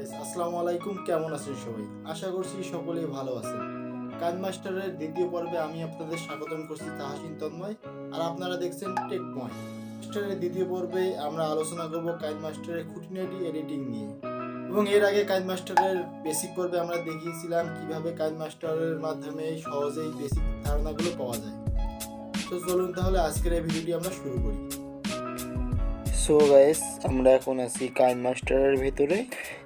Guys, আসসালামু আলাইকুম। কেমন আছেন সবাই? আশা করছি সকলেই ভালো আছেন। কাইনমাস্টারের দ্বিতীয় পর্বে আমি আপনাদের স্বাগতম করছি তাহাসিন তন্ময়, আর আপনারা দেখছেন টেক পয়েন্ট। মাস্টারের দ্বিতীয় পর্বে আমরা আলোচনা করব কাইনমাস্টারের খুঁটিনাটি এডিটিং নিয়ে। এবং এর আগে কাইনমাস্টারের বেসিক পর্বে আমরা দেখিয়েছিলাম কিভাবে কাইনমাস্টারের মাধ্যমে সহজেই বেসিক ধারণাগুলো পাওয়া যায়। তো চলুন তাহলে আজকের এই ভিডিওটি আমরা শুরু করি। সো গাইস, আমরা এখন আছি কাইনমাস্টারের ভিতরে।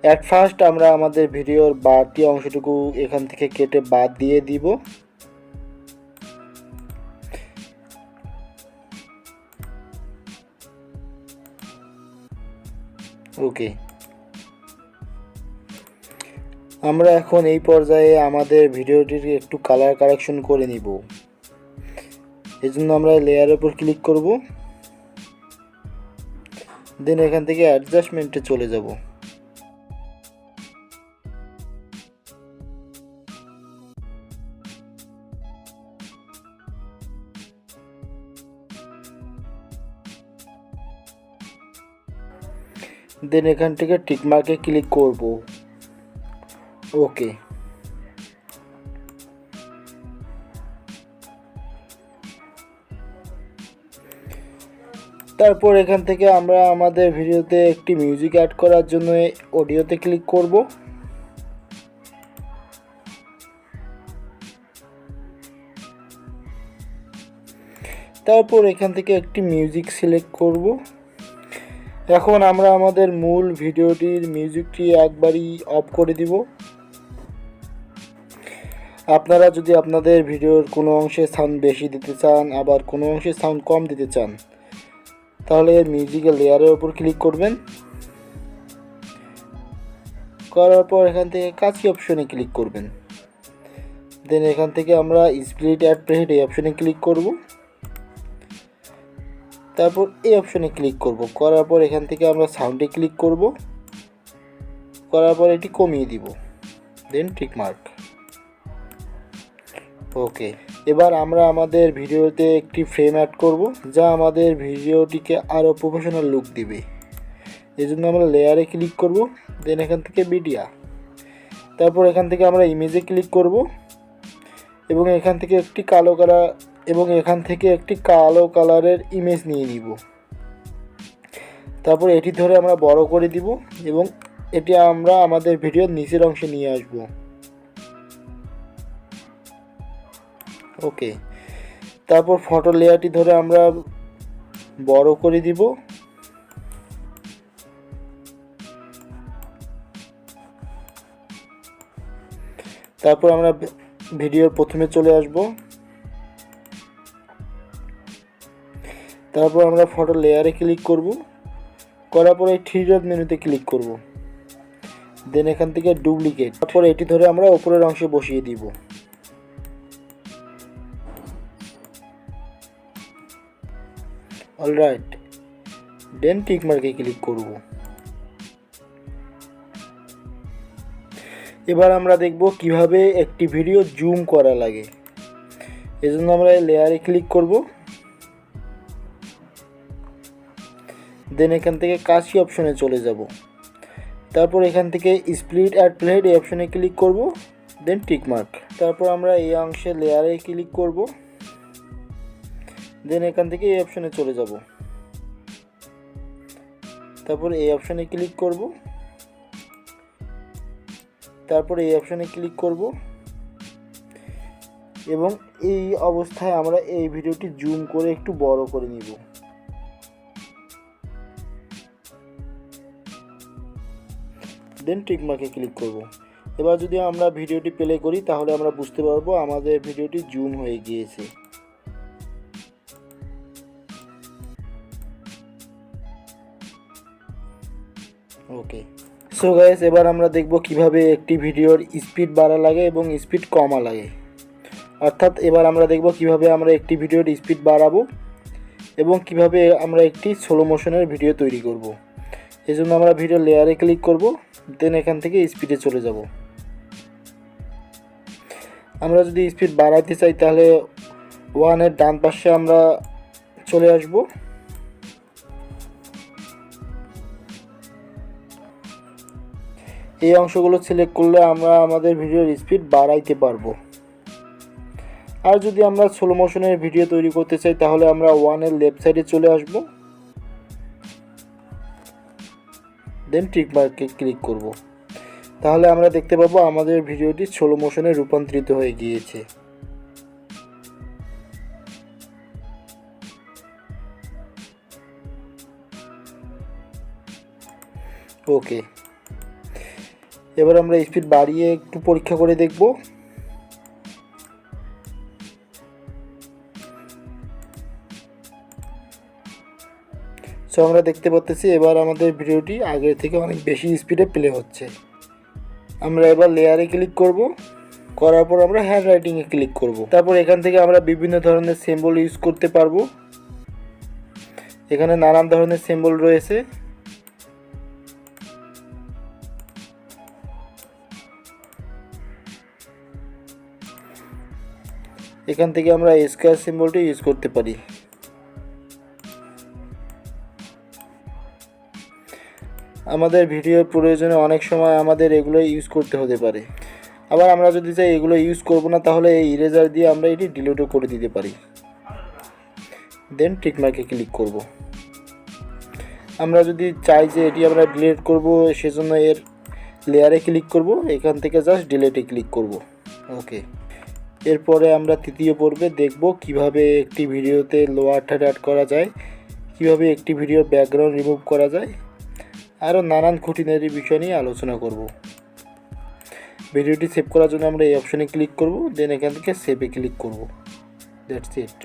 অ্যাট ফার্স্ট আমরা আমাদের ভিডিওর বাড়তি অংশটুকু এখান থেকে কেটে বাদ দিয়ে দিব। ওকে, আমরা এখন এই পর্যায়ে আমাদের ভিডিওটির একটু কালার কারেকশন করে নিব। এজন্য আমরা লেয়ারের উপর ক্লিক করব, দেন এখান থেকে অ্যাডজাস্টমেন্টে চলে যাব। দেন এখান থেকে টিকমার্কে ক্লিক করব। ওকে, তারপর এখান থেকে আমরা আমাদের ভিডিওতে একটি মিউজিক অ্যাড করার জন্য অডিওতে ক্লিক করব। তারপর এখান থেকে একটি মিউজিক সিলেক্ট করব। এখন আমরা আমাদের মূল ভিডিওটির মিউজিকটি একবারই অফ করে দিব। আপনারা যদি আপনাদের ভিডিওর কোনো অংশে সাউন্ড বেশি দিতে চান, আবার কোনো অংশে সাউন্ড কম দিতে চান, তাহলে এর মিউজিকের লেয়ারের উপর ক্লিক করবেন। করার পর এখান থেকে কাছি অপশনে ক্লিক করবেন। দেন এখান থেকে আমরা স্প্লিট অ্যাড প্রিহেড এই অপশনে ক্লিক করব। তারপর এই অপশনে ক্লিক করব। করার পর এখান থেকে আমরা সাউন্ডে ক্লিক করব। করার পর এটি কমিয়ে দিব, দেন টিক মার্ক। ওকে, এবার আমরা আমাদের ভিডিওতে একটি ফ্রেম অ্যাড করব, যা আমাদের ভিডিওটিকে আরও প্রফেশনাল লুক দিবে। এই জন্য আমরা লেয়ারে ক্লিক করব, দেন এখান থেকে মিডিয়া। তারপর এখান থেকে আমরা ইমেজে ক্লিক করব এবং এখান থেকে একটি কালো কালারের ইমেজ নিয়ে নিব। তারপর এটি ধরে আমরা বড় করে দিব এবং এটি আমরা আমাদের ভিডিওর নিচের অংশে নিয়ে আসব। ওকে, তারপর ফটো লেয়ারটি ধরে আমরা বড় করে দিব। তারপর আমরা ভিডিওর প্রথমে চলে আসব। তারপর আমরা ফটো লেয়ারে ক্লিক করব। করার পরে থ্রি ডট মেনুতে ক্লিক করব। দেন এখান থেকে ডুপ্লিকেট। তারপর এটি ধরে আমরা উপরের অংশে বসিয়ে দিব। অলরাইট, দেন টিক মার্কে ক্লিক করব। এবার আমরা দেখব কিভাবে একটি ভিডিও জুম করা লাগে। এজন্য আমরা লেয়ারে ক্লিক করব। দেন এখান থেকে কাশি অপশনে চলে যাব। তারপর এখান থেকে স্প্লিট অ্যাড প্লেট এই অপশনে ক্লিক করব, দেন টিক মার্ক। তারপর আমরা এই অংশে লেয়ারে ক্লিক করব। দেন এখান থেকে এই অপশনে চলে যাব। তারপর এই অপশনে ক্লিক করব। তারপর এই অপশনে ক্লিক করব এবং এই অবস্থায় আমরা এই ভিডিওটি জুম করে একটু বড় করে নিব। দেন টিক মার্কে ক্লিক করব। এবার যদি আমরা ভিডিওটি প্লে করি তাহলে আমরা বুঝতে পারবো আমাদের ভিডিওটি জুম হয়ে গিয়েছে। ওকে, সো গাইস, এবার আমরা দেখব কিভাবে একটি ভিডিওর স্পিড বাড়া লাগে এবং স্পিড কমা লাগে। অর্থাৎ এবার আমরা দেখব কিভাবে আমরা একটি ভিডিওর স্পিড বাড়াবো এবং কিভাবে আমরা একটি স্লো মোশনের ভিডিও তৈরি করব। এজন্য আমরা ভিডিও লেয়ারে ক্লিক করব, দেন এখান থেকে স্পিডে চলে যাব। আমরা যদি স্পিড বাড়াতে চাই তাহলে ওয়ানের ডান পাশে আমরা চলে আসব। এই অংশগুলো সিলেক্ট করলে আমরা আমাদের ভিডিওর স্পিড বাড়াইতে পারবো। আর যদি আমরা স্লো মোশনের ভিডিও তৈরি করতে চাই তাহলে আমরা 1 লেফট সাইডে চলে আসব, দেন ট্রিক মার্কে ক্লিক করব। তাহলে আমরা দেখতে পাবো আমাদের ভিডিওটি স্লো মোশনে রূপান্তরিত হয়ে গিয়েছে। ওকে, এবার আমরা স্পিড বাড়িয়ে একটু পরীক্ষা করে দেখব। সো আমরা দেখতে পাচ্ছি এবার আমাদের ভিডিওটি আগের থেকে অনেক বেশি স্পিডে প্লে হচ্ছে। আমরা এবার লেয়ারে ক্লিক করব, করার পর আমরা হ্যান্ড রাইটিংয়ে ক্লিক করব। তারপর এখান থেকে আমরা বিভিন্ন ধরনের সিম্বল ইউজ করতে পারবো। এখানে নানান ধরনের সিম্বল রয়েছে। এখান থেকে আমরা স্কয়ার সিম্বলটি ইউজ করতে পারি। আমাদের ভিডিওর প্রয়োজনে অনেক সময় আমাদের এগুলো ইউজ করতে হতে পারে। আবার আমরা যদি চাই এগুলো ইউজ করব না, তাহলে এই ইরেজার দিয়ে আমরা এটি ডিলিটও করে দিতে পারি। দেন টিক মার্কে ক্লিক করব। আমরা যদি চাই যে এটি আমরা ডিলিট করব, সেজন্য এর লেয়ারে ক্লিক করব, এখান থেকে জাস্ট ডিলিটে ক্লিক করব। ওকে, এরপরে আমরা তৃতীয় পর্বে দেখব কিভাবে একটি ভিডিওতে লোয়ার থার্ড অ্যাড করা যায়, কিভাবে একটি ভিডিওর ব্যাকগ্রাউন্ড রিমুভ করা যায়, আরও নানান খুঁটিনাটি বিষয় নিয়ে আলোচনা করব। ভিডিওটি সেভ করার জন্য আমরা এই অপশনে ক্লিক করব, দেন এখান থেকে সেভে ক্লিক করব। That's it.